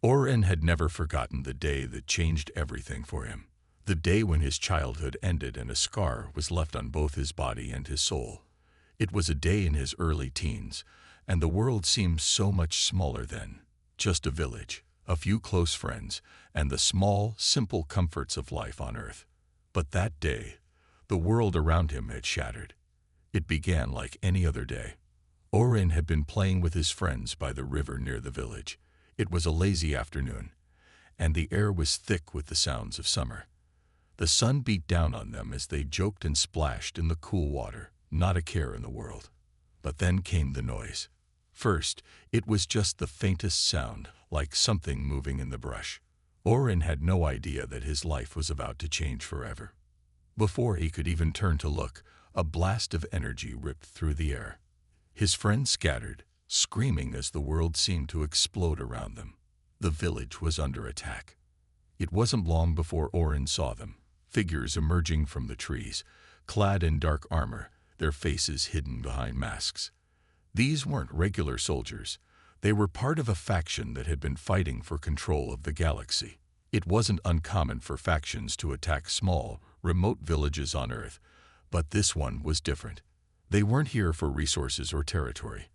Oren had never forgotten the day that changed everything for him. The day when his childhood ended and a scar was left on both his body and his soul. It was a day in his early teens, and the world seemed so much smaller then. Just a village, a few close friends, and the small, simple comforts of life on Earth. But that day, the world around him had shattered. It began like any other day. Oren had been playing with his friends by the river near the village. It was a lazy afternoon, and the air was thick with the sounds of summer. The sun beat down on them as they joked and splashed in the cool water, not a care in the world. But then came the noise. First, it was just the faintest sound, like something moving in the brush. Oren had no idea that his life was about to change forever. Before he could even turn to look, a blast of energy ripped through the air. His friends scattered, screaming as the world seemed to explode around them. The village was under attack. It wasn't long before Oren saw them, figures emerging from the trees, clad in dark armor, their faces hidden behind masks. These weren't regular soldiers. They were part of a faction that had been fighting for control of the galaxy. It wasn't uncommon for factions to attack small, remote villages on Earth, but this one was different. They weren't here for resources or territory.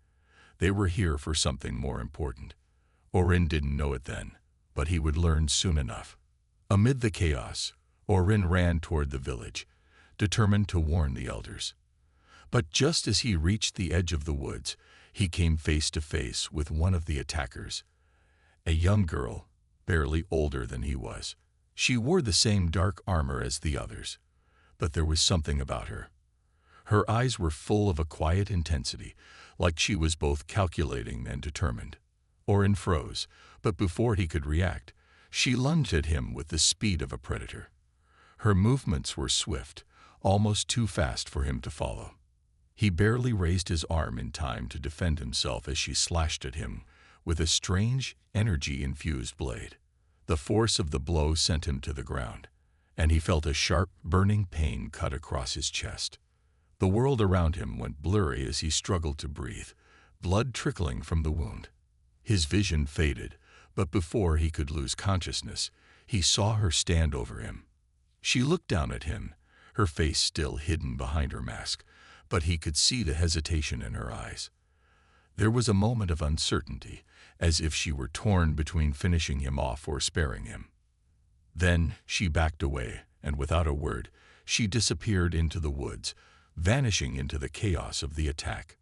They were here for something more important. Oren didn't know it then, but he would learn soon enough. Amid the chaos, Oren ran toward the village, determined to warn the elders. But just as he reached the edge of the woods, he came face to face with one of the attackers. A young girl, barely older than he was. She wore the same dark armor as the others, but there was something about her. Her eyes were full of a quiet intensity, like she was both calculating and determined. Oren froze, but before he could react, she lunged at him with the speed of a predator. Her movements were swift, almost too fast for him to follow. He barely raised his arm in time to defend himself as she slashed at him with a strange, energy-infused blade. The force of the blow sent him to the ground, and he felt a sharp, burning pain cut across his chest. The world around him went blurry as he struggled to breathe, blood trickling from the wound. His vision faded, but before he could lose consciousness, he saw her stand over him. She looked down at him, her face still hidden behind her mask, but he could see the hesitation in her eyes. There was a moment of uncertainty, as if she were torn between finishing him off or sparing him. Then she backed away, and without a word, she disappeared into the woods, vanishing into the chaos of the attack.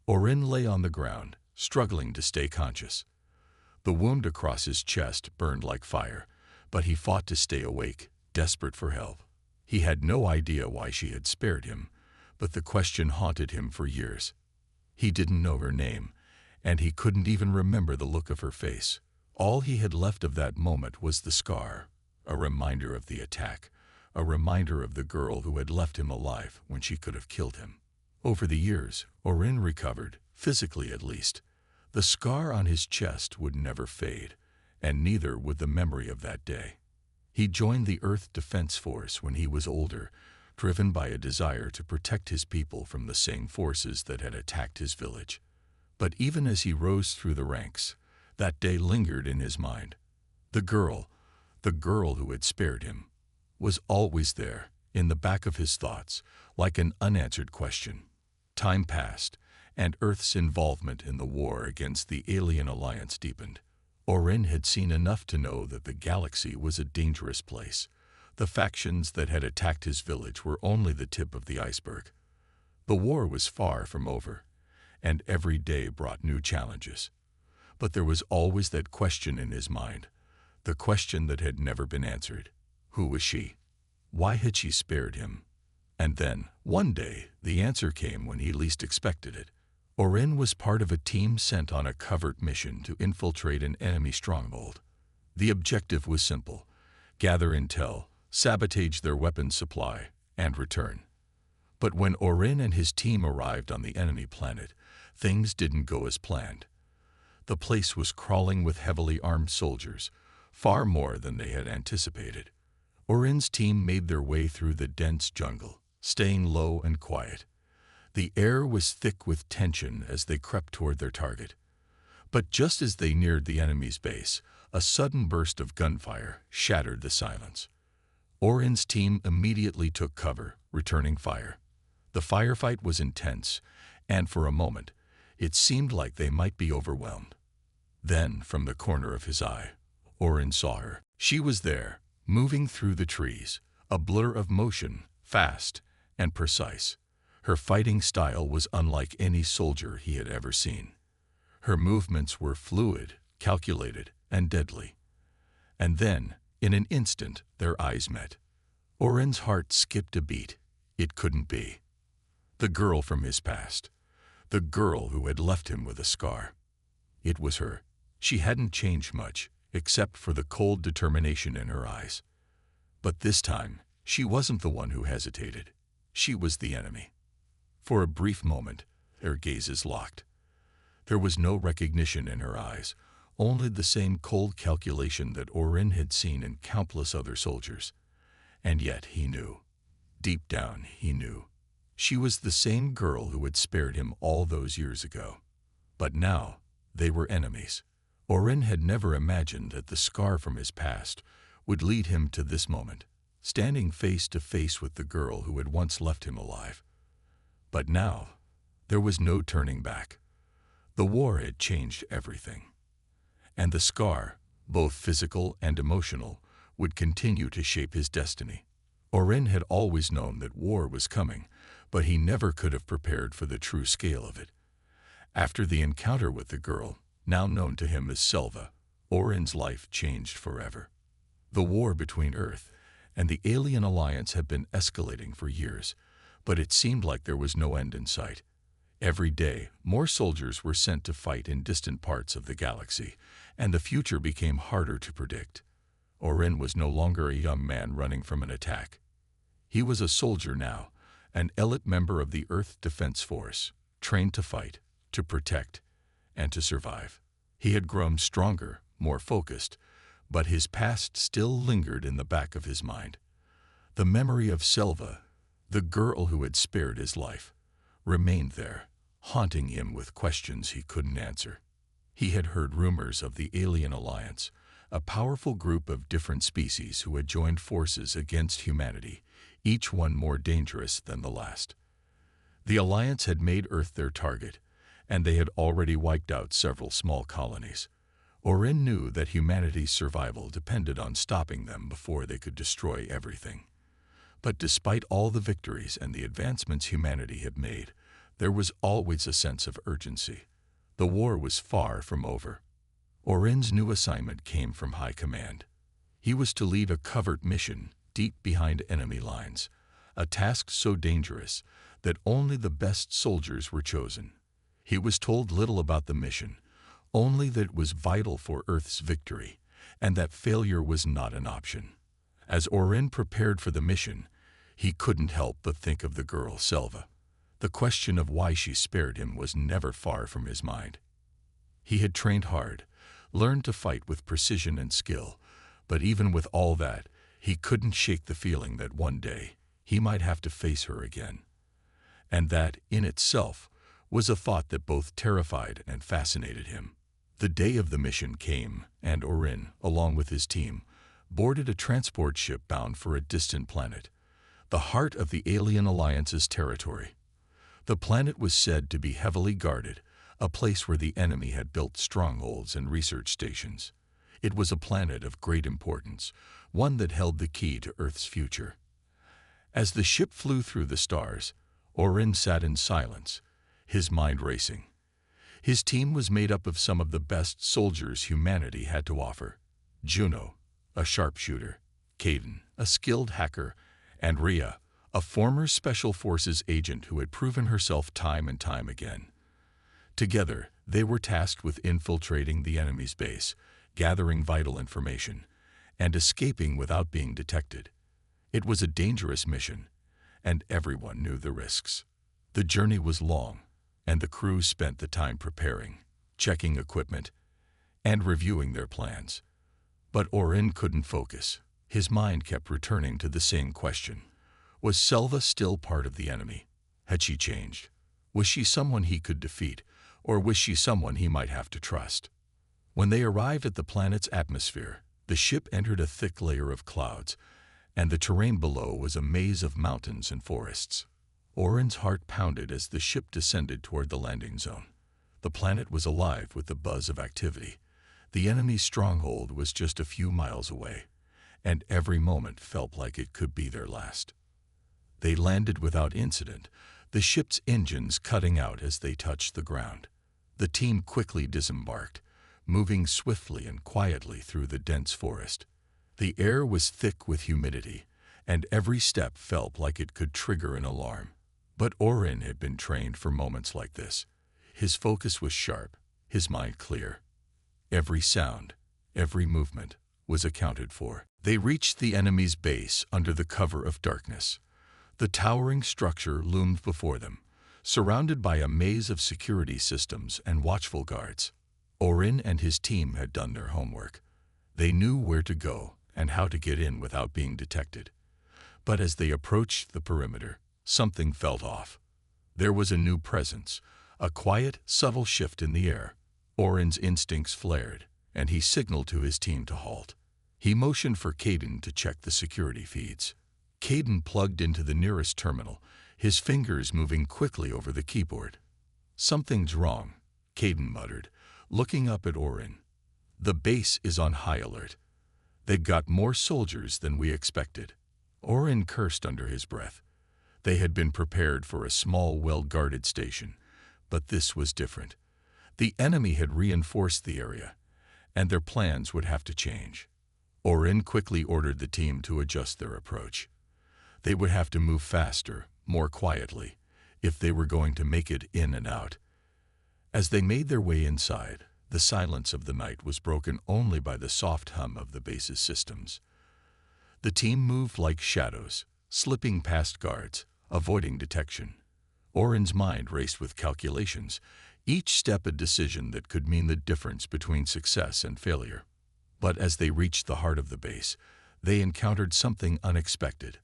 Oren lay on the ground, struggling to stay conscious. The wound across his chest burned like fire, but he fought to stay awake, desperate for help. He had no idea why she had spared him, but the question haunted him for years. He didn't know her name, and he couldn't even remember the look of her face. All he had left of that moment was the scar, a reminder of the attack, a reminder of the girl who had left him alive when she could have killed him. Over the years, Oren recovered, physically at least. The scar on his chest would never fade, and neither would the memory of that day. He joined the Earth Defense Force when he was older, driven by a desire to protect his people from the same forces that had attacked his village. But even as he rose through the ranks, that day lingered in his mind. The girl who had spared him, was always there, in the back of his thoughts, like an unanswered question. Time passed, and Earth's involvement in the war against the alien alliance deepened. Oren had seen enough to know that the galaxy was a dangerous place. The factions that had attacked his village were only the tip of the iceberg. The war was far from over, and every day brought new challenges. But there was always that question in his mind, the question that had never been answered. Who was she? Why had she spared him? And then, one day, the answer came when he least expected it. Oren was part of a team sent on a covert mission to infiltrate an enemy stronghold. The objective was simple: gather intel, sabotage their weapons supply, and return. But when Oren and his team arrived on the enemy planet, things didn't go as planned. The place was crawling with heavily armed soldiers, far more than they had anticipated. Oren's team made their way through the dense jungle, staying low and quiet. The air was thick with tension as they crept toward their target. But just as they neared the enemy's base, A sudden burst of gunfire shattered the silence. Orin's team immediately took cover, returning fire. The firefight was intense, and for a moment, it seemed like they might be overwhelmed. Then, from the corner of his eye, Orin saw her. She was there, moving through the trees, a blur of motion, fast and precise. Her fighting style was unlike any soldier he had ever seen. Her movements were fluid, calculated, and deadly. And then, in an instant, their eyes met. Orin's heart skipped a beat. It couldn't be. The girl from his past. The girl who had left him with a scar. It was her. She hadn't changed much, except for the cold determination in her eyes. But this time, she wasn't the one who hesitated. She was the enemy. For a brief moment, their gazes locked. There was no recognition in her eyes, only the same cold calculation that Orin had seen in countless other soldiers. And yet he knew. Deep down, he knew. She was the same girl who had spared him all those years ago. But now, they were enemies. Orin had never imagined that the scar from his past would lead him to this moment, standing face to face with the girl who had once left him alive. But now, there was no turning back. The war had changed everything. And the scar, both physical and emotional, would continue to shape his destiny. Orin had always known that war was coming, but he never could have prepared for the true scale of it. After the encounter with the girl, now known to him as Selva, Orin's life changed forever. The war between Earth and the alien alliance had been escalating for years, but it seemed like there was no end in sight. Every day, more soldiers were sent to fight in distant parts of the galaxy, and the future became harder to predict. Orin was no longer a young man running from an attack. He was a soldier now, an elite member of the Earth Defense Force, trained to fight, to protect, and to survive. He had grown stronger, more focused, but his past still lingered in the back of his mind. The memory of Selva, the girl who had spared his life, remained there, haunting him with questions he couldn't answer. He had heard rumors of the Alien Alliance, a powerful group of different species who had joined forces against humanity, each one more dangerous than the last. The Alliance had made Earth their target, and they had already wiped out several small colonies. Orin knew that humanity's survival depended on stopping them before they could destroy everything. But despite all the victories and the advancements humanity had made, there was always a sense of urgency. The war was far from over. Orin's new assignment came from High Command. He was to lead a covert mission deep behind enemy lines, a task so dangerous that only the best soldiers were chosen. He was told little about the mission, only that it was vital for Earth's victory, and that failure was not an option. As Orin prepared for the mission, he couldn't help but think of the girl Selva. The question of why she spared him was never far from his mind. He had trained hard, learned to fight with precision and skill, but even with all that, he couldn't shake the feeling that one day he might have to face her again. And that, in itself, was a thought that both terrified and fascinated him. The day of the mission came, and Orin, along with his team, boarded a transport ship bound for a distant planet, the heart of the Alien Alliance's territory. The planet was said to be heavily guarded, a place where the enemy had built strongholds and research stations. It was a planet of great importance, one that held the key to Earth's future. As the ship flew through the stars, Orin sat in silence, his mind racing. His team was made up of some of the best soldiers humanity had to offer. Juno, a sharpshooter, Caden, a skilled hacker, and Rhea, a former Special Forces agent who had proven herself time and time again. Together, they were tasked with infiltrating the enemy's base, gathering vital information, and escaping without being detected. It was a dangerous mission, and everyone knew the risks. The journey was long, and the crew spent the time preparing, checking equipment, and reviewing their plans. But Orin couldn't focus. His mind kept returning to the same question. Was Selva still part of the enemy? Had she changed? Was she someone he could defeat, or was she someone he might have to trust? When they arrived at the planet's atmosphere, the ship entered a thick layer of clouds, and the terrain below was a maze of mountains and forests. Oren's heart pounded as the ship descended toward the landing zone. The planet was alive with the buzz of activity. The enemy's stronghold was just a few miles away, and every moment felt like it could be their last. They landed without incident, the ship's engines cutting out as they touched the ground. The team quickly disembarked, moving swiftly and quietly through the dense forest. The air was thick with humidity, and every step felt like it could trigger an alarm. But Oren had been trained for moments like this. His focus was sharp, his mind clear. Every sound, every movement was accounted for. They reached the enemy's base under the cover of darkness. The towering structure loomed before them, surrounded by a maze of security systems and watchful guards. Oren and his team had done their homework. They knew where to go and how to get in without being detected. But as they approached the perimeter, something felt off. There was a new presence, a quiet, subtle shift in the air. Oren's instincts flared, and he signaled to his team to halt. He motioned for Caden to check the security feeds. Caden plugged into the nearest terminal, his fingers moving quickly over the keyboard. "Something's wrong," Caden muttered, looking up at Oren. "The base is on high alert. They've got more soldiers than we expected." Oren cursed under his breath. They had been prepared for a small, well-guarded station, but this was different. The enemy had reinforced the area, and their plans would have to change. Oren quickly ordered the team to adjust their approach. They would have to move faster, more quietly, if they were going to make it in and out. As they made their way inside, the silence of the night was broken only by the soft hum of the base's systems. The team moved like shadows, slipping past guards, avoiding detection. Oren's mind raced with calculations, each step a decision that could mean the difference between success and failure. But as they reached the heart of the base, they encountered something unexpected.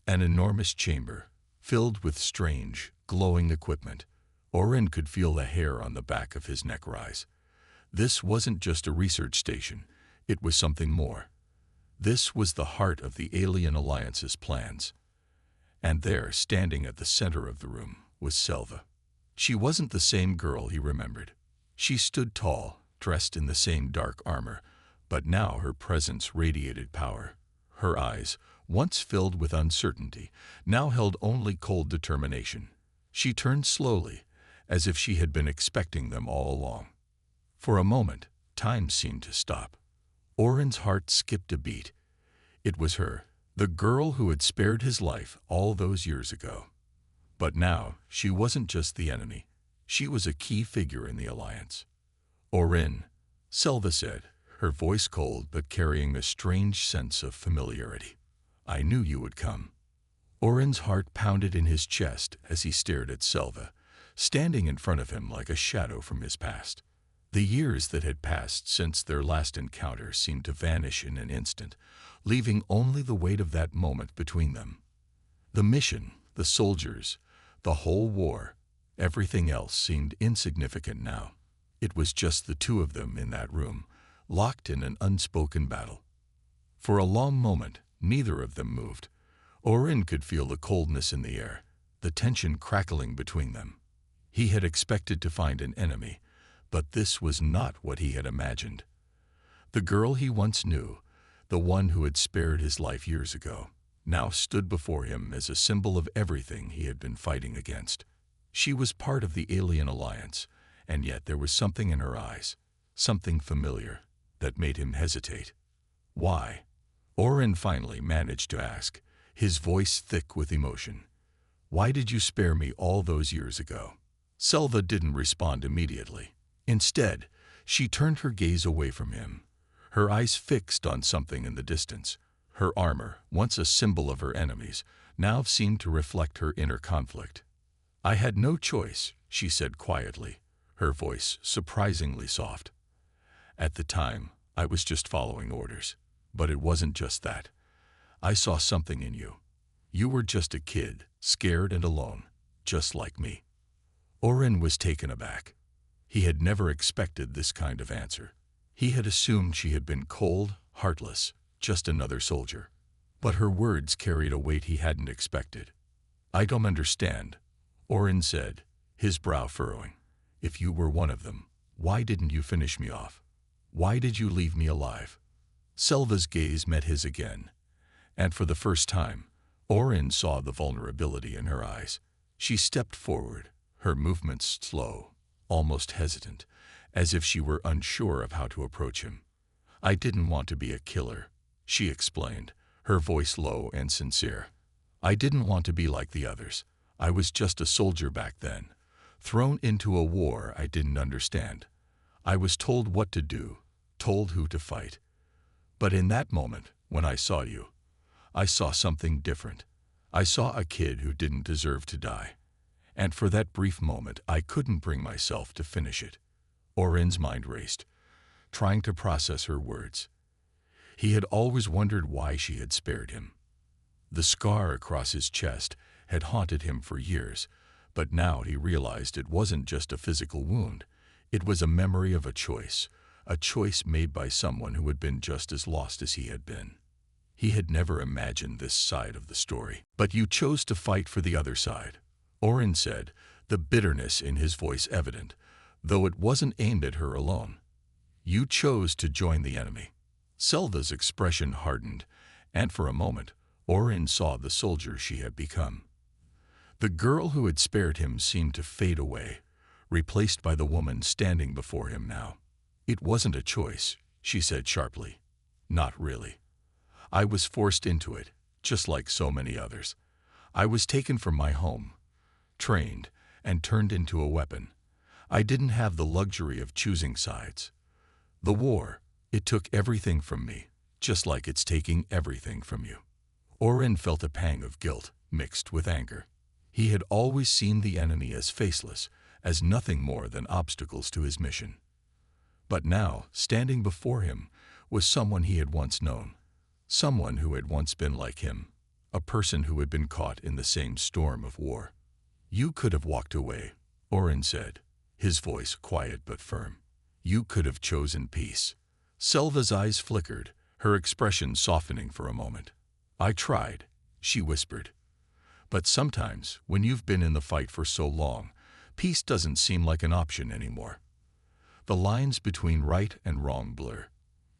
An enormous chamber, filled with strange, glowing equipment. Oren could feel the hair on the back of his neck rise. This wasn't just a research station, it was something more. This was the heart of the Alien Alliance's plans. And there, standing at the center of the room, was Selva. She wasn't the same girl he remembered. She stood tall, dressed in the same dark armor, but now her presence radiated power. Her eyes, once filled with uncertainty, now held only cold determination. She turned slowly, as if she had been expecting them all along. For a moment, time seemed to stop. Oren's heart skipped a beat. It was her, the girl who had spared his life all those years ago. But now, she wasn't just the enemy. She was a key figure in the Alliance. "Oren," Selva said, her voice cold but carrying a strange sense of familiarity. "I knew you would come." Oren's heart pounded in his chest as he stared at Selva, standing in front of him like a shadow from his past. The years that had passed since their last encounter seemed to vanish in an instant, leaving only the weight of that moment between them. The mission, the soldiers, the whole war, everything else seemed insignificant now. It was just the two of them in that room, locked in an unspoken battle. For a long moment, neither of them moved. Oren could feel the coldness in the air, the tension crackling between them. He had expected to find an enemy, but this was not what he had imagined. The girl he once knew, the one who had spared his life years ago, now stood before him as a symbol of everything he had been fighting against. She was part of the Alien Alliance, and yet there was something in her eyes, something familiar, that made him hesitate. "Why?" Oren finally managed to ask, his voice thick with emotion. "Why did you spare me all those years ago?" Selva didn't respond immediately. Instead, she turned her gaze away from him, her eyes fixed on something in the distance. Her armor, once a symbol of her enemies, now seemed to reflect her inner conflict. "I had no choice," she said quietly, her voice surprisingly soft. "At the time, I was just following orders. But it wasn't just that. I saw something in you. You were just a kid, scared and alone, just like me." Oren was taken aback. He had never expected this kind of answer. He had assumed she had been cold, heartless, just another soldier. But her words carried a weight he hadn't expected. "I don't understand," Orin said, his brow furrowing. "If you were one of them, why didn't you finish me off? Why did you leave me alive?" Selva's gaze met his again, and for the first time, Orin saw the vulnerability in her eyes. She stepped forward, her movements slow, almost hesitant, as if she were unsure of how to approach him. "I didn't want to be a killer," she explained, her voice low and sincere. "I didn't want to be like the others. I was just a soldier back then, thrown into a war I didn't understand. I was told what to do, told who to fight. But in that moment, when I saw you, I saw something different. I saw a kid who didn't deserve to die. And for that brief moment, I couldn't bring myself to finish it." Orin's mind raced, trying to process her words. He had always wondered why she had spared him. The scar across his chest had haunted him for years, but now he realized it wasn't just a physical wound. It was a memory of a choice made by someone who had been just as lost as he had been. He had never imagined this side of the story. "But you chose to fight for the other side," Orin said, the bitterness in his voice evident, though it wasn't aimed at her alone. "You chose to join the enemy." Selva's expression hardened, and for a moment, Orin saw the soldier she had become. The girl who had spared him seemed to fade away, replaced by the woman standing before him now. "It wasn't a choice," she said sharply. "Not really. I was forced into it, just like so many others. I was taken from my home, trained, and turned into a weapon. I didn't have the luxury of choosing sides. The war, it took everything from me, just like it's taking everything from you." Orin felt a pang of guilt mixed with anger. He had always seen the enemy as faceless, as nothing more than obstacles to his mission. But now, standing before him, was someone he had once known, someone who had once been like him, a person who had been caught in the same storm of war. "You could have walked away," Orin said, his voice quiet but firm. "You could have chosen peace." Selva's eyes flickered, her expression softening for a moment. "I tried," she whispered. "But sometimes, when you've been in the fight for so long, peace doesn't seem like an option anymore. The lines between right and wrong blur.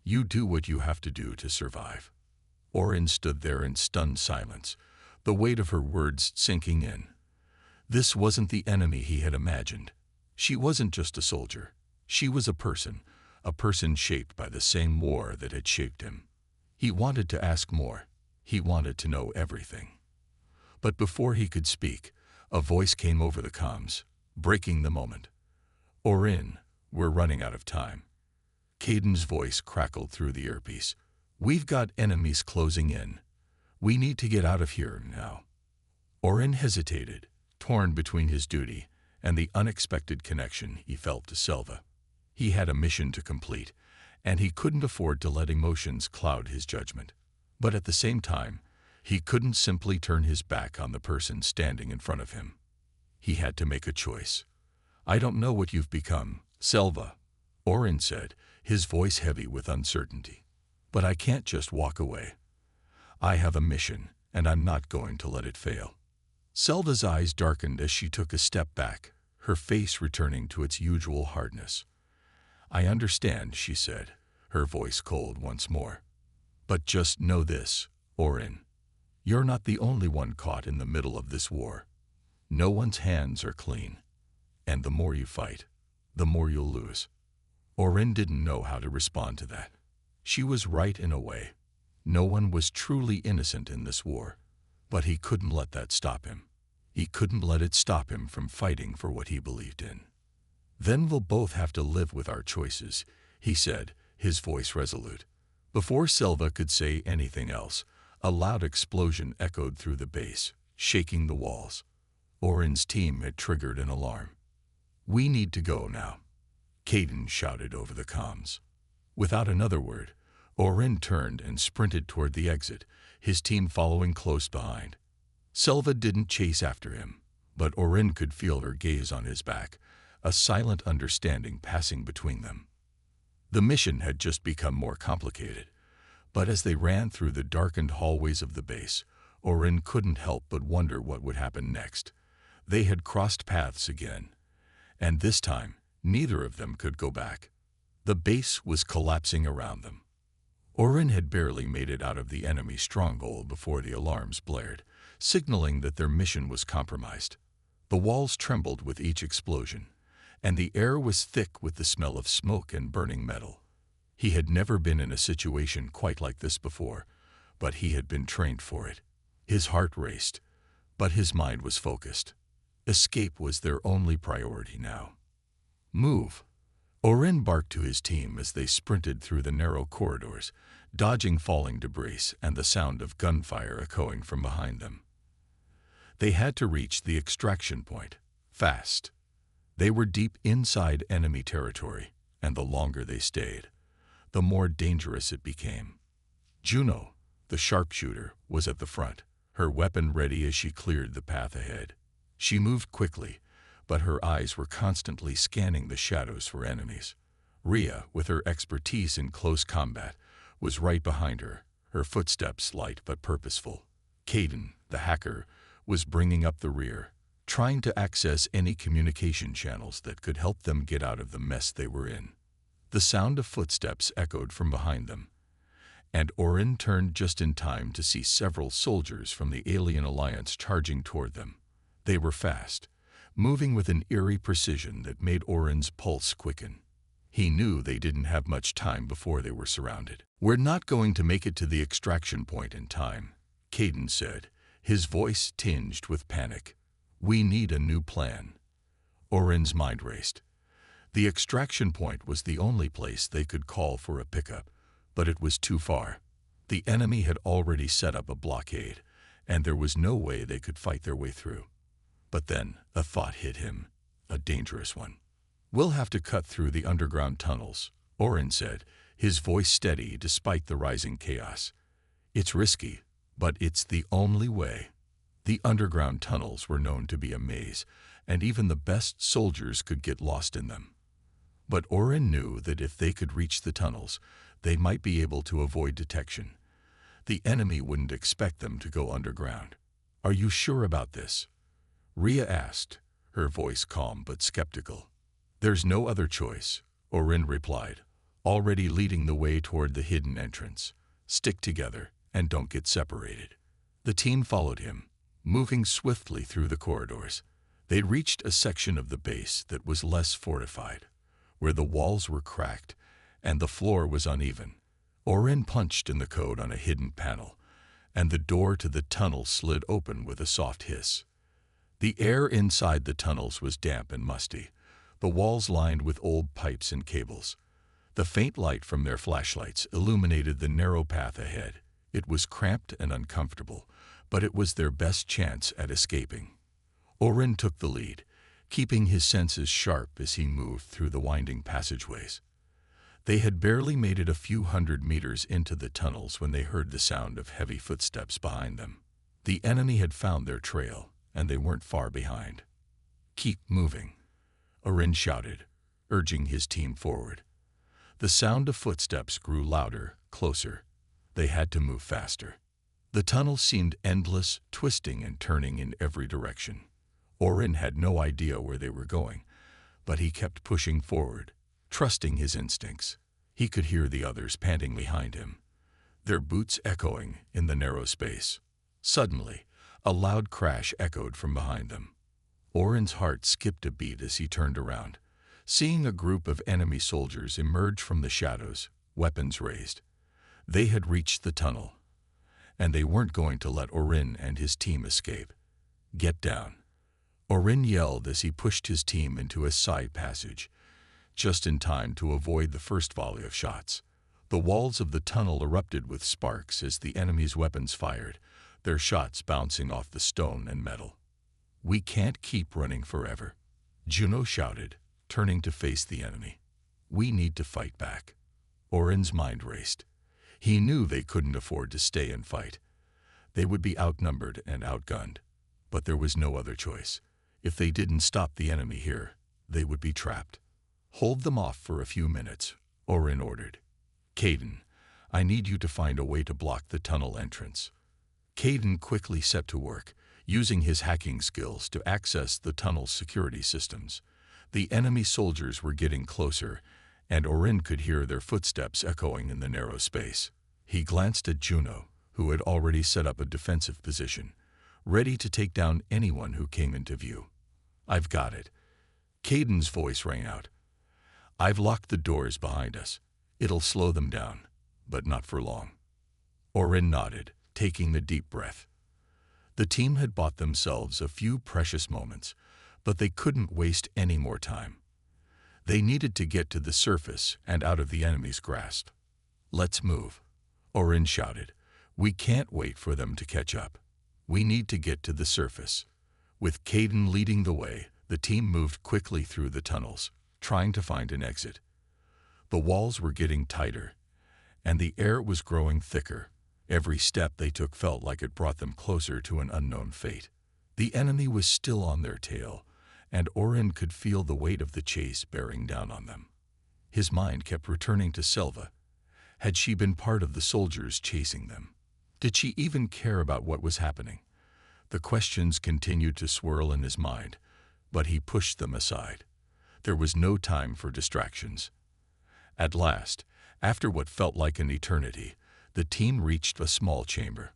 You do what you have to do to survive." Orin stood there in stunned silence, the weight of her words sinking in. This wasn't the enemy he had imagined. She wasn't just a soldier. She was a person shaped by the same war that had shaped him. He wanted to ask more. He wanted to know everything. But before he could speak, a voice came over the comms, breaking the moment. "Orin, we're running out of time." Caden's voice crackled through the earpiece. "We've got enemies closing in. We need to get out of here now." Orin hesitated, torn between his duty and the unexpected connection he felt to Selva. He had a mission to complete, and he couldn't afford to let emotions cloud his judgment. But at the same time, he couldn't simply turn his back on the person standing in front of him. He had to make a choice. "I don't know what you've become, Selva," Orin said, his voice heavy with uncertainty. "But I can't just walk away. I have a mission, and I'm not going to let it fail." Selva's eyes darkened as she took a step back, her face returning to its usual hardness. "I understand," she said, her voice cold once more. "But just know this, Orin. You're not the only one caught in the middle of this war. No one's hands are clean. And the more you fight, the more you'll lose." Orin didn't know how to respond to that. She was right in a way. No one was truly innocent in this war. But he couldn't let that stop him. He couldn't let it stop him from fighting for what he believed in. "Then we'll both have to live with our choices," he said, his voice resolute. Before Selva could say anything else, a loud explosion echoed through the base, shaking the walls. Orin's team had triggered an alarm. "We need to go now," Caden shouted over the comms. Without another word, Orin turned and sprinted toward the exit, his team following close behind. Selva didn't chase after him, but Orin could feel her gaze on his back, a silent understanding passing between them. The mission had just become more complicated, but as they ran through the darkened hallways of the base, Orin couldn't help but wonder what would happen next. They had crossed paths again, and this time, neither of them could go back. The base was collapsing around them. Orin had barely made it out of the enemy stronghold before the alarms blared, signaling that their mission was compromised. The walls trembled with each explosion, and the air was thick with the smell of smoke and burning metal. He had never been in a situation quite like this before, but he had been trained for it. His heart raced, but his mind was focused. Escape was their only priority now. Move! Orin barked to his team as they sprinted through the narrow corridors, dodging falling debris and the sound of gunfire echoing from behind them. They had to reach the extraction point, fast. They were deep inside enemy territory, and the longer they stayed, the more dangerous it became. Juno, the sharpshooter, was at the front, her weapon ready as she cleared the path ahead. She moved quickly, but her eyes were constantly scanning the shadows for enemies. Rhea, with her expertise in close combat, was right behind her, her footsteps light but purposeful. Caden, the hacker, was bringing up the rear, trying to access any communication channels that could help them get out of the mess they were in. The sound of footsteps echoed from behind them, and Orin turned just in time to see several soldiers from the Alien Alliance charging toward them. They were fast, moving with an eerie precision that made Orin's pulse quicken. He knew they didn't have much time before they were surrounded. "We're not going to make it to the extraction point in time," Caden said, his voice tinged with panic. "We need a new plan." Orin's mind raced. The extraction point was the only place they could call for a pickup, but it was too far. The enemy had already set up a blockade, and there was no way they could fight their way through. But then a thought hit him, a dangerous one. "We'll have to cut through the underground tunnels," Orin said, his voice steady despite the rising chaos. "It's risky, but it's the only way." The underground tunnels were known to be a maze, and even the best soldiers could get lost in them. But Orin knew that if they could reach the tunnels, they might be able to avoid detection. The enemy wouldn't expect them to go underground. "Are you sure about this?" Rhea asked, her voice calm but skeptical. "There's no other choice," Orin replied, already leading the way toward the hidden entrance. "Stick together and don't get separated." The team followed him, moving swiftly through the corridors. They reached a section of the base that was less fortified, where the walls were cracked and the floor was uneven. Orin punched in the code on a hidden panel, and the door to the tunnel slid open with a soft hiss. The air inside the tunnels was damp and musty, the walls lined with old pipes and cables. The faint light from their flashlights illuminated the narrow path ahead. It was cramped and uncomfortable, but it was their best chance at escaping. Orin took the lead, keeping his senses sharp as he moved through the winding passageways. They had barely made it a few hundred meters into the tunnels when they heard the sound of heavy footsteps behind them. The enemy had found their trail, and they weren't far behind. "Keep moving," Orin shouted, urging his team forward. The sound of footsteps grew louder, closer. They had to move faster. The tunnel seemed endless, twisting and turning in every direction. Orin had no idea where they were going, but he kept pushing forward, trusting his instincts. He could hear the others panting behind him, their boots echoing in the narrow space. Suddenly, a loud crash echoed from behind them. Orin's heart skipped a beat as he turned around, seeing a group of enemy soldiers emerge from the shadows, weapons raised. They had reached the tunnel, and they weren't going to let Orin and his team escape. "Get down," Orin yelled as he pushed his team into a side passage, just in time to avoid the first volley of shots. The walls of the tunnel erupted with sparks as the enemy's weapons fired, their shots bouncing off the stone and metal. "We can't keep running forever," Juno shouted, turning to face the enemy. "We need to fight back." Orin's mind raced. He knew they couldn't afford to stay and fight. They would be outnumbered and outgunned, but there was no other choice. If they didn't stop the enemy here, they would be trapped. "Hold them off for a few minutes," Orin ordered. Caden, I need you to find a way to block the tunnel entrance. Caden quickly set to work, using his hacking skills to access the tunnel's security systems. The enemy soldiers were getting closer, and Orin could hear their footsteps echoing in the narrow space. He glanced at Juno, who had already set up a defensive position, ready to take down anyone who came into view. I've got it. Caden's voice rang out. I've locked the doors behind us. It'll slow them down, but not for long. Orin nodded, taking a deep breath. The team had bought themselves a few precious moments, but they couldn't waste any more time. They needed to get to the surface and out of the enemy's grasp. Let's move, Orin shouted. We can't wait for them to catch up. We need to get to the surface. With Caden leading the way, the team moved quickly through the tunnels, trying to find an exit. The walls were getting tighter, and the air was growing thicker. Every step they took felt like it brought them closer to an unknown fate. The enemy was still on their tail, and Orin could feel the weight of the chase bearing down on them. His mind kept returning to Selva. Had she been part of the soldiers chasing them? Did she even care about what was happening? The questions continued to swirl in his mind, but he pushed them aside. There was no time for distractions. At last, after what felt like an eternity, the team reached a small chamber.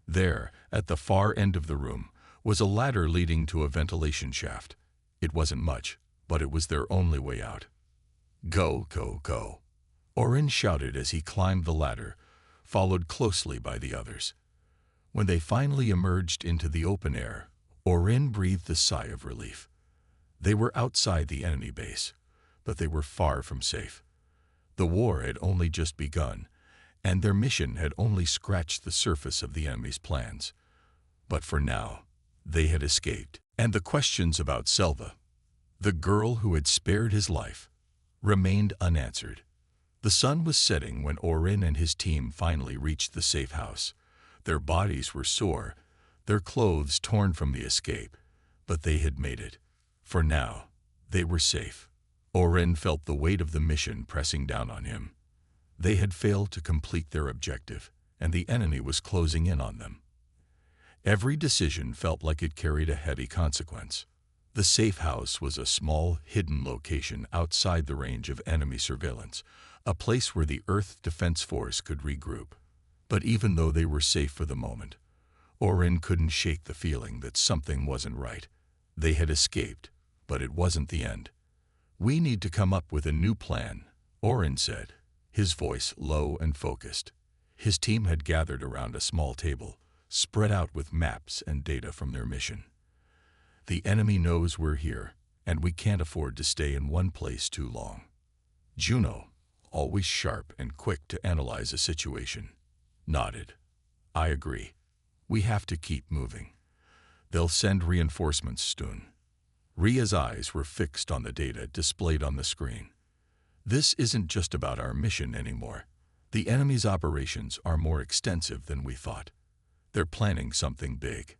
There, at the far end of the room, was a ladder leading to a ventilation shaft. It wasn't much, but it was their only way out. Go, go, go, Orin shouted as he climbed the ladder, followed closely by the others. When they finally emerged into the open air, Orin breathed a sigh of relief. They were outside the enemy base, but they were far from safe. The war had only just begun, and their mission had only scratched the surface of the enemy's plans. But for now, they had escaped, and the questions about Selva, the girl who had spared his life, remained unanswered. The sun was setting when Orin and his team finally reached the safe house. Their bodies were sore, their clothes torn from the escape, but they had made it. For now, they were safe. Orin felt the weight of the mission pressing down on him. They had failed to complete their objective, and the enemy was closing in on them. Every decision felt like it carried a heavy consequence. The safe house was a small, hidden location outside the range of enemy surveillance, a place where the Earth Defense Force could regroup. But even though they were safe for the moment, Orin couldn't shake the feeling that something wasn't right. They had escaped, but it wasn't the end. We need to come up with a new plan, Orin said, his voice low and focused. His team had gathered around a small table, spread out with maps and data from their mission. The enemy knows we're here, and we can't afford to stay in one place too long. Juno, always sharp and quick to analyze a situation, nodded. I agree. We have to keep moving. They'll send reinforcements soon. Ria's eyes were fixed on the data displayed on the screen. This isn't just about our mission anymore. The enemy's operations are more extensive than we thought. They're planning something big.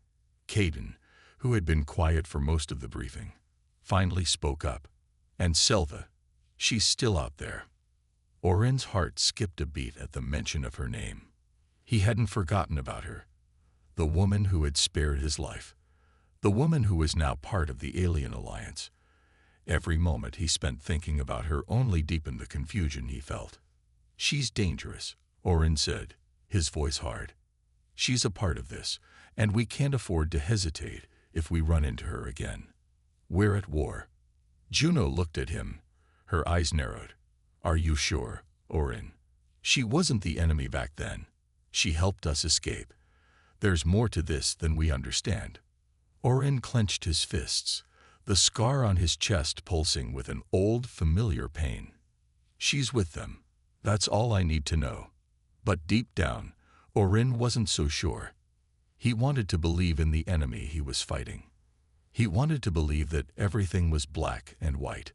Caden, who had been quiet for most of the briefing, finally spoke up. And Selva, she's still out there. Orin's heart skipped a beat at the mention of her name. He hadn't forgotten about her. The woman who had spared his life. The woman who was now part of the alien alliance. Every moment he spent thinking about her only deepened the confusion he felt. She's dangerous, Orin said, his voice hard. She's a part of this, and we can't afford to hesitate if we run into her again. We're at war. Juno looked at him, her eyes narrowed. Are you sure, Orin? She wasn't the enemy back then. She helped us escape. There's more to this than we understand. Orin clenched his fists, the scar on his chest pulsing with an old, familiar pain. She's with them. That's all I need to know. But deep down, Orin wasn't so sure. He wanted to believe in the enemy he was fighting. He wanted to believe that everything was black and white,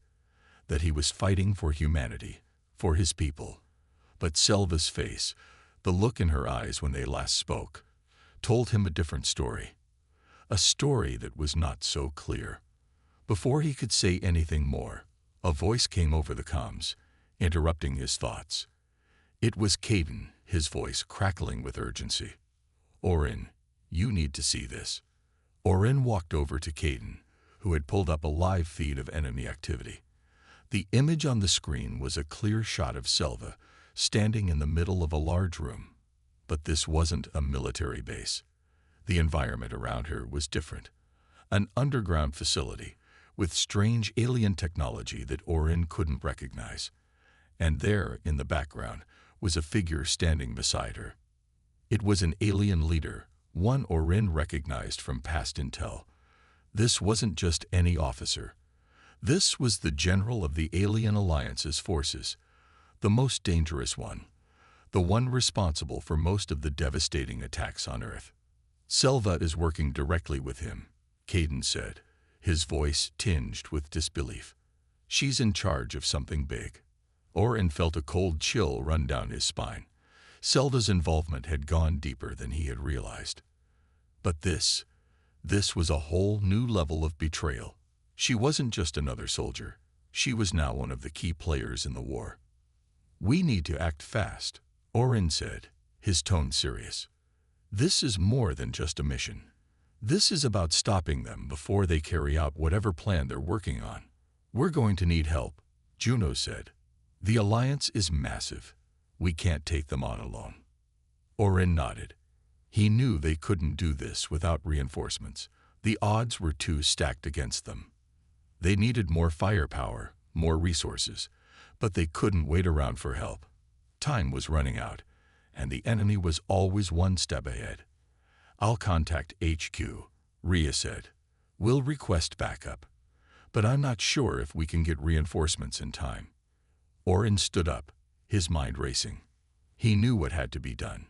that he was fighting for humanity, for his people. But Selva's face, the look in her eyes when they last spoke, told him a different story. A story that was not so clear. Before he could say anything more, a voice came over the comms. interrupting his thoughts. It was Caden, his voice crackling with urgency. Orin, you need to see this. Orin walked over to Caden, who had pulled up a live feed of enemy activity. The image on the screen was a clear shot of Selva, standing in the middle of a large room. But this wasn't a military base. The environment around her was different. An underground facility with strange alien technology that Orin couldn't recognize. And there, in the background, was a figure standing beside her. It was an alien leader, one Orin recognized from past intel. This wasn't just any officer. This was the general of the Alien Alliance's forces, the most dangerous one, the one responsible for most of the devastating attacks on Earth. Selva is working directly with him, Caden said, his voice tinged with disbelief. She's in charge of something big. Orin felt a cold chill run down his spine. Selva's involvement had gone deeper than he had realized. But this was a whole new level of betrayal. She wasn't just another soldier. She was now one of the key players in the war. We need to act fast, Orin said, his tone serious. This is more than just a mission. This is about stopping them before they carry out whatever plan they're working on. We're going to need help, Juno said. The Alliance is massive. We can't take them on alone. Orin nodded. He knew they couldn't do this without reinforcements. The odds were too stacked against them. They needed more firepower, more resources, but they couldn't wait around for help. Time was running out, and the enemy was always one step ahead. I'll contact HQ, Rhea said. We'll request backup, but I'm not sure if we can get reinforcements in time. Orin stood up, his mind racing. He knew what had to be done.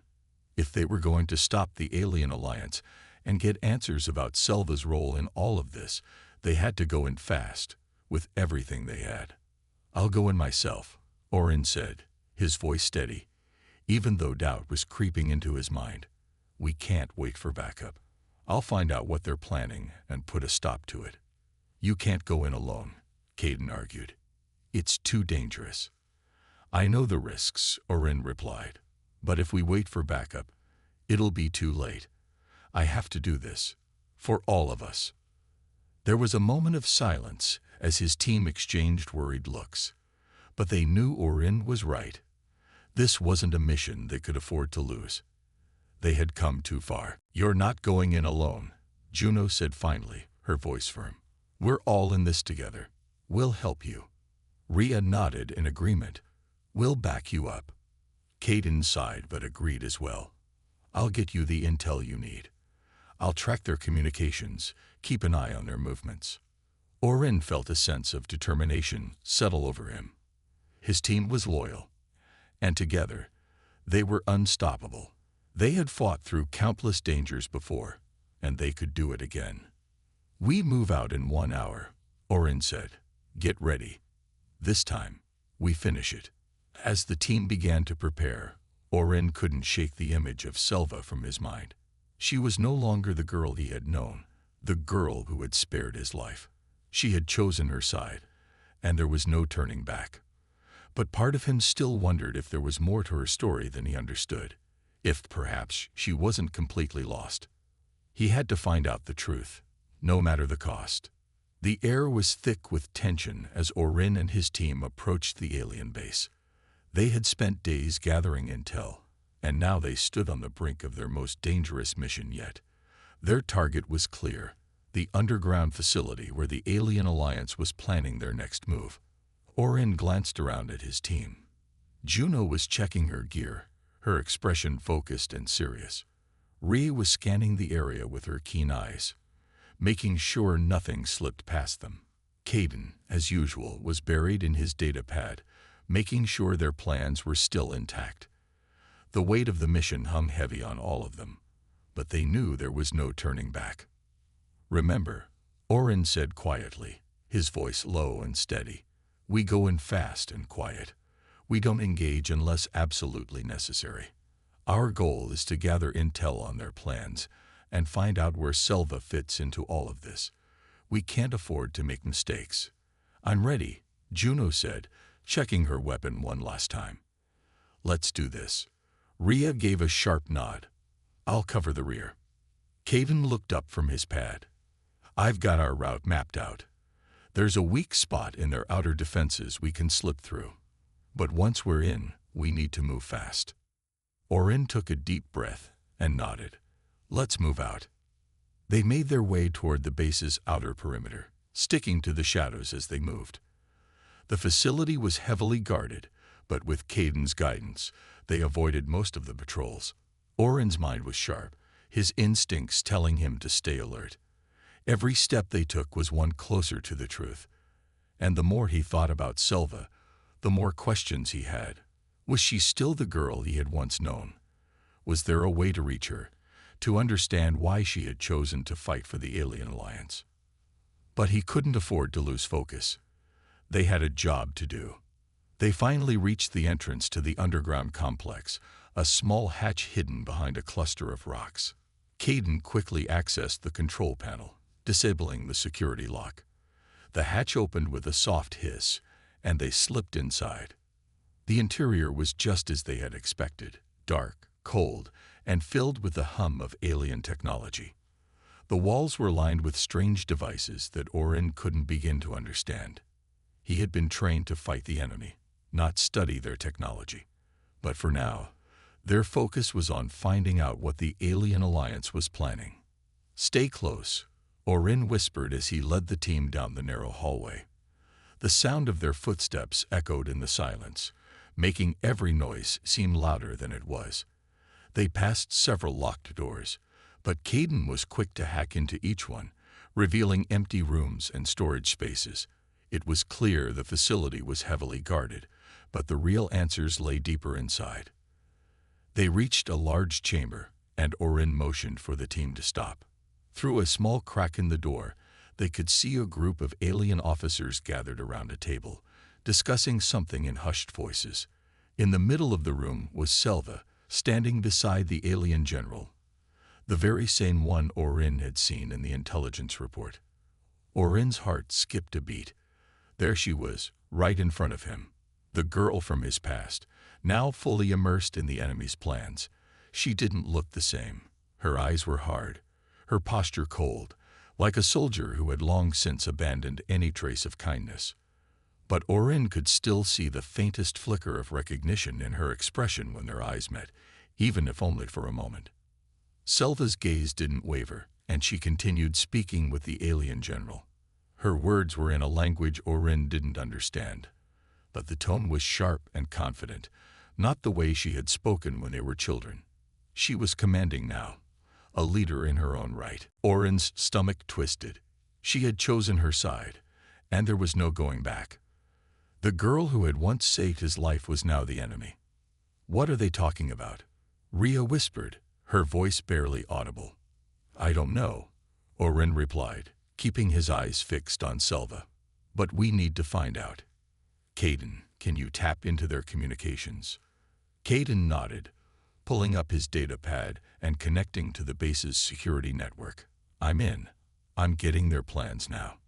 If they were going to stop the Alien Alliance and get answers about Selva's role in all of this, they had to go in fast, with everything they had. I'll go in myself, Orin said, his voice steady, even though doubt was creeping into his mind. We can't wait for backup. I'll find out what they're planning and put a stop to it. You can't go in alone, Caden argued. It's too dangerous. I know the risks, Orin replied, but if we wait for backup, it'll be too late. I have to do this, for all of us. There was a moment of silence as his team exchanged worried looks, but they knew Orin was right. This wasn't a mission they could afford to lose. They had come too far. You're not going in alone, Juno said finally, her voice firm. We're all in this together. We'll help you. Rhea nodded in agreement. We'll back you up. Caden sighed but agreed as well. I'll get you the intel you need. I'll track their communications, keep an eye on their movements. Orin felt a sense of determination settle over him. His team was loyal, and together, they were unstoppable. They had fought through countless dangers before, and they could do it again. We move out in 1 hour, Orin said. Get ready. This time, we finish it. As the team began to prepare, Orin couldn't shake the image of Selva from his mind. She was no longer the girl he had known, the girl who had spared his life. She had chosen her side, and there was no turning back. But part of him still wondered if there was more to her story than he understood, if perhaps she wasn't completely lost. He had to find out the truth, no matter the cost. The air was thick with tension as Orin and his team approached the alien base. They had spent days gathering intel, and now they stood on the brink of their most dangerous mission yet. Their target was clear, the underground facility where the Alien Alliance was planning their next move. Orin glanced around at his team. Juno was checking her gear, her expression focused and serious. Rhea was scanning the area with her keen eyes, making sure nothing slipped past them. Caden, as usual, was buried in his data pad, making sure their plans were still intact. The weight of the mission hung heavy on all of them, but they knew there was no turning back. Remember, Orin said quietly, his voice low and steady, we go in fast and quiet. We don't engage unless absolutely necessary. Our goal is to gather intel on their plans and find out where Selva fits into all of this. We can't afford to make mistakes. I'm ready, Juno said, checking her weapon one last time. "Let's do this." Rhea gave a sharp nod. "I'll cover the rear." Caden looked up from his pad. "I've got our route mapped out. There's a weak spot in their outer defenses we can slip through. But once we're in, we need to move fast." Orin took a deep breath and nodded. "Let's move out." They made their way toward the base's outer perimeter, sticking to the shadows as they moved. The facility was heavily guarded, but with Caden's guidance, they avoided most of the patrols. Orin's mind was sharp, his instincts telling him to stay alert. Every step they took was one closer to the truth. And the more he thought about Selva, the more questions he had. Was she still the girl he had once known? Was there a way to reach her, to understand why she had chosen to fight for the Alien Alliance? But he couldn't afford to lose focus. They had a job to do. They finally reached the entrance to the underground complex, a small hatch hidden behind a cluster of rocks. Caden quickly accessed the control panel, disabling the security lock. The hatch opened with a soft hiss, and they slipped inside. The interior was just as they had expected, dark, cold, and filled with the hum of alien technology. The walls were lined with strange devices that Orin couldn't begin to understand. He had been trained to fight the enemy, not study their technology. But for now, their focus was on finding out what the Alien Alliance was planning. "Stay close," Orin whispered as he led the team down the narrow hallway. The sound of their footsteps echoed in the silence, making every noise seem louder than it was. They passed several locked doors, but Caden was quick to hack into each one, revealing empty rooms and storage spaces. It was clear the facility was heavily guarded, but the real answers lay deeper inside. They reached a large chamber, and Orin motioned for the team to stop. Through a small crack in the door, they could see a group of alien officers gathered around a table, discussing something in hushed voices. In the middle of the room was Selva, standing beside the alien general, the very same one Orin had seen in the intelligence report. Orin's heart skipped a beat. There she was, right in front of him, the girl from his past, now fully immersed in the enemy's plans. She didn't look the same. Her eyes were hard, her posture cold, like a soldier who had long since abandoned any trace of kindness. But Orin could still see the faintest flicker of recognition in her expression when their eyes met, even if only for a moment. Selva's gaze didn't waver, and she continued speaking with the alien general. Her words were in a language Orin didn't understand, but the tone was sharp and confident, not the way she had spoken when they were children. She was commanding now, a leader in her own right. Orin's stomach twisted. She had chosen her side, and there was no going back. The girl who had once saved his life was now the enemy. "What are they talking about?" Rhea whispered, her voice barely audible. "I don't know," Orin replied, keeping his eyes fixed on Selva. "But we need to find out. Caden, can you tap into their communications?" Caden nodded, pulling up his data pad and connecting to the base's security network. "I'm in. I'm getting their plans now."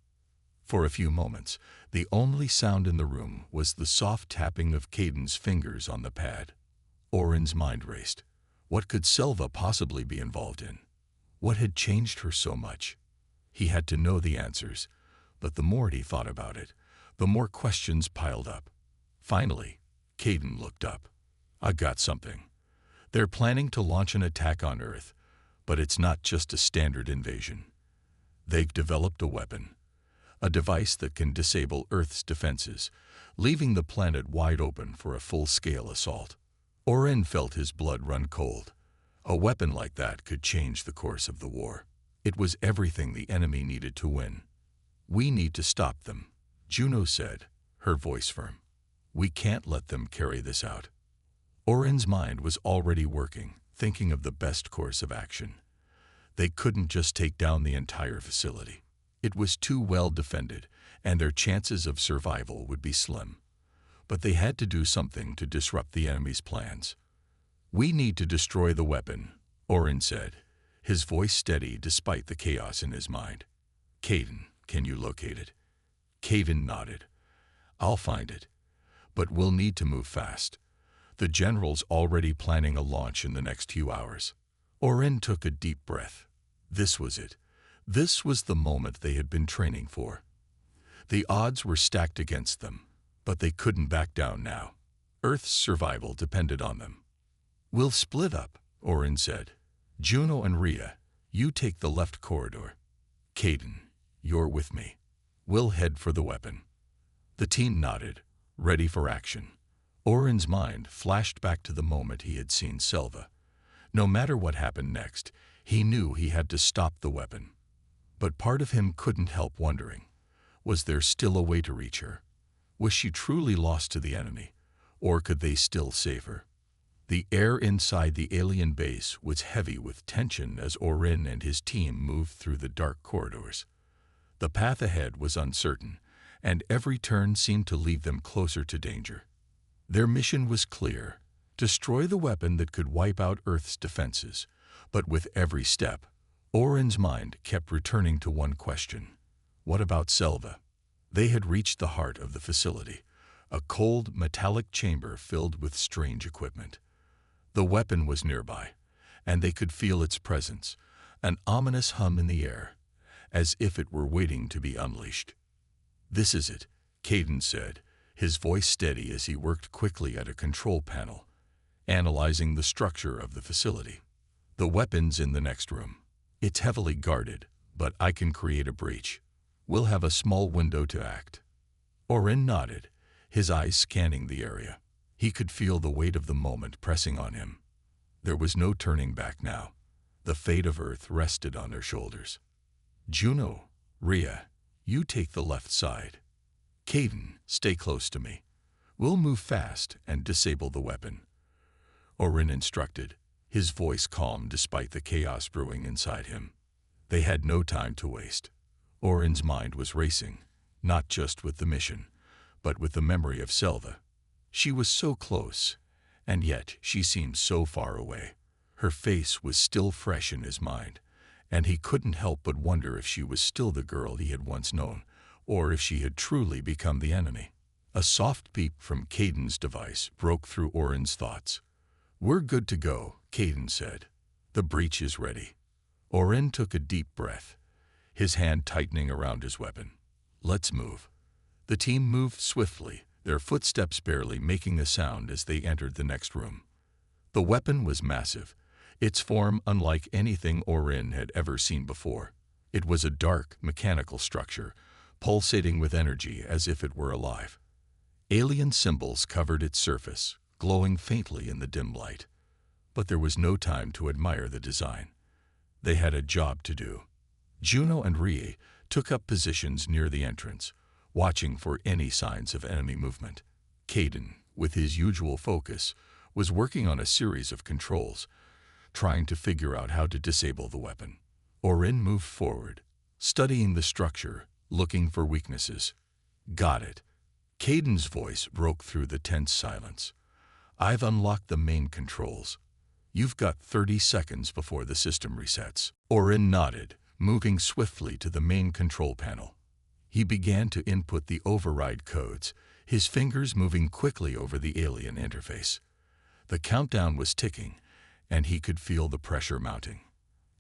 For a few moments, the only sound in the room was the soft tapping of Caden's fingers on the pad. Orin's mind raced. What could Selva possibly be involved in? What had changed her so much? He had to know the answers, but the more he thought about it, the more questions piled up. Finally, Caden looked up. "I got something. They're planning to launch an attack on Earth, but it's not just a standard invasion. They've developed a weapon, a device that can disable Earth's defenses, leaving the planet wide open for a full-scale assault." Orin felt his blood run cold. A weapon like that could change the course of the war. It was everything the enemy needed to win. "We need to stop them," Juno said, her voice firm. "We can't let them carry this out." Orin's mind was already working, thinking of the best course of action. They couldn't just take down the entire facility. It was too well defended, and their chances of survival would be slim. But they had to do something to disrupt the enemy's plans. "We need to destroy the weapon," Orin said, his voice steady despite the chaos in his mind. "Caden, can you locate it?" Caden nodded. "I'll find it. but we'll need to move fast. The general's already planning a launch in the next few hours." Orin took a deep breath. This was it. This was the moment they had been training for. The odds were stacked against them, but they couldn't back down now. Earth's survival depended on them. "We'll split up," Orin said. "Juno and Rhea, you take the left corridor. Caden, you're with me. We'll head for the weapon." The team nodded, ready for action. Orin's mind flashed back to the moment he had seen Selva. No matter what happened next, he knew he had to stop the weapon. But part of him couldn't help wondering, was there still a way to reach her? Was she truly lost to the enemy, or could they still save her? The air inside the alien base was heavy with tension as Orin and his team moved through the dark corridors. The path ahead was uncertain, and every turn seemed to lead them closer to danger. Their mission was clear: destroy the weapon that could wipe out Earth's defenses. But with every step, Orin's mind kept returning to one question. What about Selva? They had reached the heart of the facility, a cold, metallic chamber filled with strange equipment. The weapon was nearby, and they could feel its presence, an ominous hum in the air, as if it were waiting to be unleashed. "This is it," Caden said, his voice steady as he worked quickly at a control panel, analyzing the structure of the facility. "The weapon's in the next room. It's heavily guarded, but I can create a breach. We'll have a small window to act." Orin nodded, his eyes scanning the area. He could feel the weight of the moment pressing on him. There was no turning back now. The fate of Earth rested on their shoulders. "Juno, Rhea, you take the left side. Caden, stay close to me. We'll move fast and disable the weapon," Orin instructed, his voice calm despite the chaos brewing inside him. They had no time to waste. Orin's mind was racing, not just with the mission, but with the memory of Selva. She was so close, and yet she seemed so far away. Her face was still fresh in his mind, and he couldn't help but wonder if she was still the girl he had once known, or if she had truly become the enemy. A soft beep from Caden's device broke through Orin's thoughts. "We're good to go," Caden said. "The breach is ready." Orin took a deep breath, his hand tightening around his weapon. "Let's move." The team moved swiftly, their footsteps barely making a sound as they entered the next room. The weapon was massive, its form unlike anything Orin had ever seen before. It was a dark, mechanical structure, pulsating with energy as if it were alive. Alien symbols covered its surface, glowing faintly in the dim light. But there was no time to admire the design. They had a job to do. Juno and Rhea took up positions near the entrance, watching for any signs of enemy movement. Caden, with his usual focus, was working on a series of controls, trying to figure out how to disable the weapon. Orin moved forward, studying the structure, looking for weaknesses. "Got it." Caden's voice broke through the tense silence. "I've unlocked the main controls. You've got 30 seconds before the system resets." Orin nodded, moving swiftly to the main control panel. He began to input the override codes, his fingers moving quickly over the alien interface. The countdown was ticking, and he could feel the pressure mounting.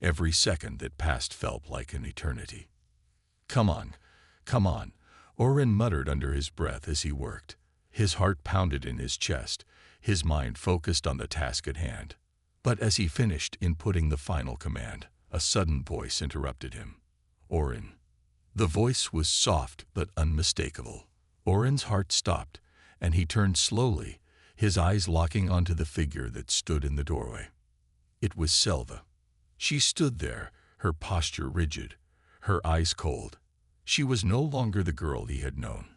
Every second that passed felt like an eternity. Come on," Orin muttered under his breath as he worked. His heart pounded in his chest, his mind focused on the task at hand. But as he finished inputting the final command, a sudden voice interrupted him. "Orin." The voice was soft but unmistakable. Orin's heart stopped, and he turned slowly, his eyes locking onto the figure that stood in the doorway. It was Selva. She stood there, her posture rigid, her eyes cold. She was no longer the girl he had known.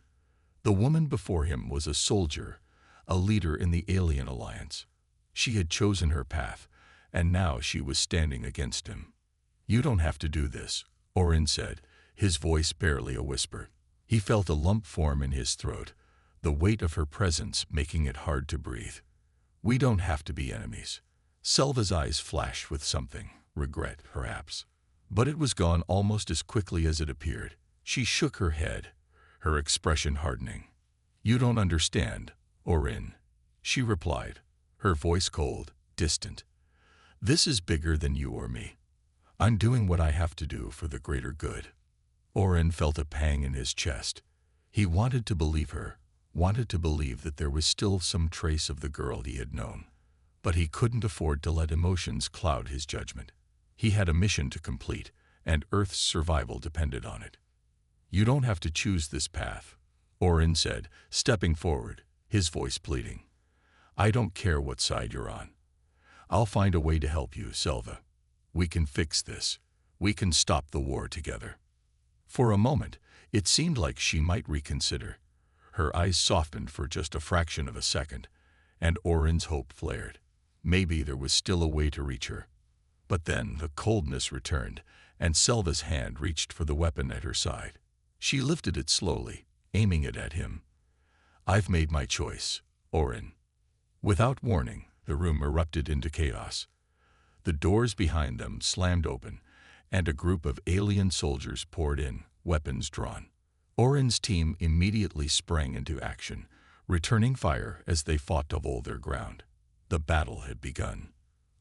The woman before him was a soldier, a leader in the Alien Alliance. She had chosen her path, and now she was standing against him. "You don't have to do this," Orin said, his voice barely a whisper. He felt a lump form in his throat, the weight of her presence making it hard to breathe. "We don't have to be enemies." Selva's eyes flashed with something, regret perhaps. But it was gone almost as quickly as it appeared. She shook her head, her expression hardening. "You don't understand," Orin, she replied, her voice cold, distant. This is bigger than you or me. I'm doing what I have to do for the greater good. Orin felt a pang in his chest. He wanted to believe her, wanted to believe that there was still some trace of the girl he had known. But he couldn't afford to let emotions cloud his judgment. He had a mission to complete, and Earth's survival depended on it. You don't have to choose this path, Orin said, stepping forward, his voice pleading. I don't care what side you're on. I'll find a way to help you, Selva. We can fix this. We can stop the war together. For a moment, it seemed like she might reconsider. Her eyes softened for just a fraction of a second, and Orin's hope flared. Maybe there was still a way to reach her. But then the coldness returned, and Selva's hand reached for the weapon at her side. She lifted it slowly, aiming it at him. I've made my choice, Orin. Without warning, the room erupted into chaos. The doors behind them slammed open, and a group of alien soldiers poured in, weapons drawn. Orin's team immediately sprang into action, returning fire as they fought to hold their ground. The battle had begun.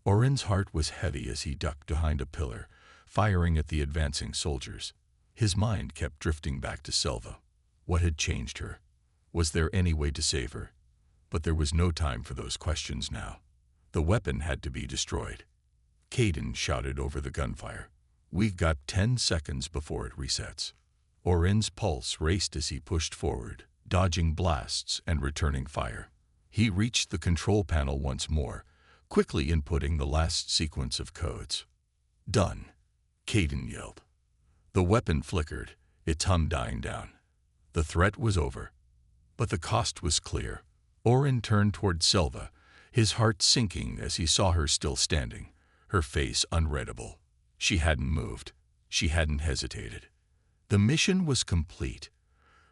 Orin's heart was heavy as he ducked behind a pillar, firing at the advancing soldiers. His mind kept drifting back to Selva. What had changed her? Was there any way to save her? But there was no time for those questions now. The weapon had to be destroyed. Caden shouted over the gunfire. We've got 10 seconds before it resets. Orin's pulse raced as he pushed forward, dodging blasts and returning fire. He reached the control panel once more, quickly inputting the last sequence of codes. Done, Caden yelled. The weapon flickered, its hum dying down. The threat was over, but the cost was clear. Orin turned toward Selva, his heart sinking as he saw her still standing, her face unreadable. She hadn't moved. She hadn't hesitated. The mission was complete.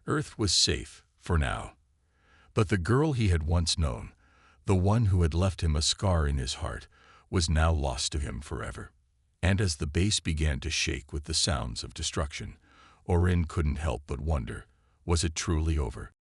Earth was safe, for now. But the girl he had once known, the one who had left him a scar in his heart, was now lost to him forever. And as the base began to shake with the sounds of destruction, Orin couldn't help but wonder, was it truly over?